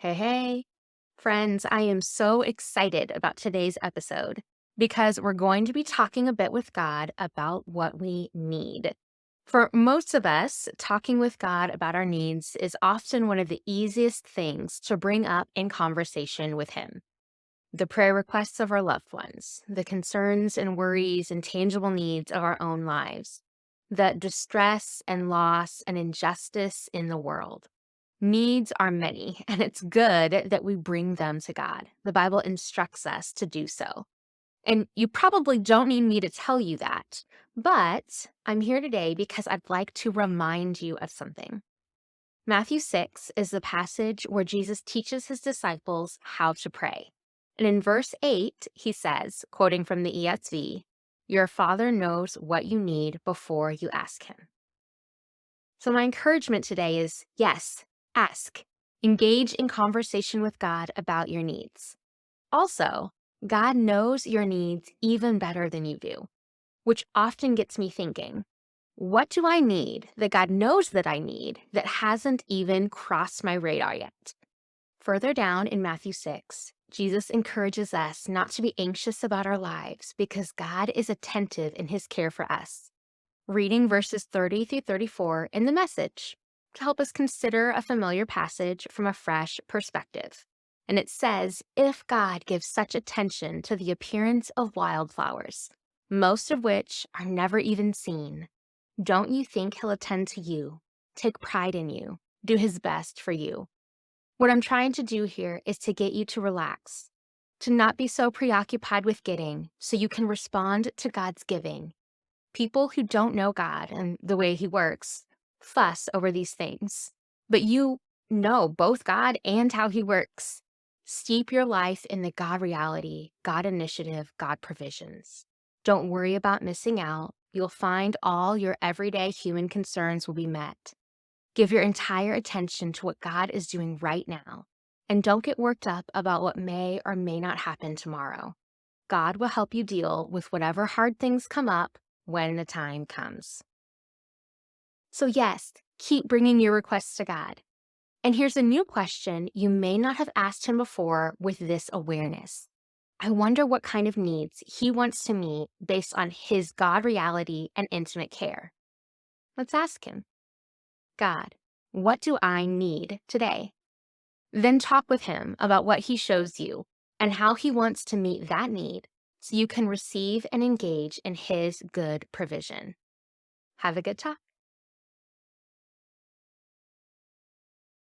Hey, hey, friends, I am so excited about today's episode because we're going to be talking a bit with God about what we need. For most of us, talking with God about our needs is often one of the easiest things to bring up in conversation with Him. The prayer requests of our loved ones, the concerns and worries and tangible needs of our own lives, the distress and loss and injustice in the world. Needs are many, and it's good that we bring them to God. The Bible instructs us to do so. And you probably don't need me to tell you that, but I'm here today because I'd like to remind you of something. Matthew 6 is the passage where Jesus teaches his disciples how to pray. And in verse 8, he says, quoting from the ESV, "Your Father knows what you need before you ask him." So, my encouragement today is yes, ask. Engage in conversation with God about your needs. Also, God knows your needs even better than you do, which often gets me thinking, what do I need that God knows that I need that hasn't even crossed my radar yet? Further down in Matthew 6, Jesus encourages us not to be anxious about our lives because God is attentive in his care for us. Reading verses 30 through 34 in the message to help us consider a familiar passage from a fresh perspective. And it says, if God gives such attention to the appearance of wildflowers, most of which are never even seen, don't you think he'll attend to you, take pride in you, do his best for you? What I'm trying to do here is to get you to relax, to not be so preoccupied with getting so you can respond to God's giving. People who don't know God and the way he works fuss over these things. But you know both God and how he works. Steep your life in the God reality, God initiative, God provisions. Don't worry about missing out. You'll find all your everyday human concerns will be met. Give your entire attention to what God is doing right now. And don't get worked up about what may or may not happen tomorrow. God will help you deal with whatever hard things come up when the time comes. So yes, keep bringing your requests to God. And here's a new question you may not have asked him before with this awareness. I wonder what kind of needs he wants to meet based on his God reality and intimate care. Let's ask him. God, what do I need today? Then talk with him about what he shows you and how he wants to meet that need so you can receive and engage in his good provision. Have a good talk.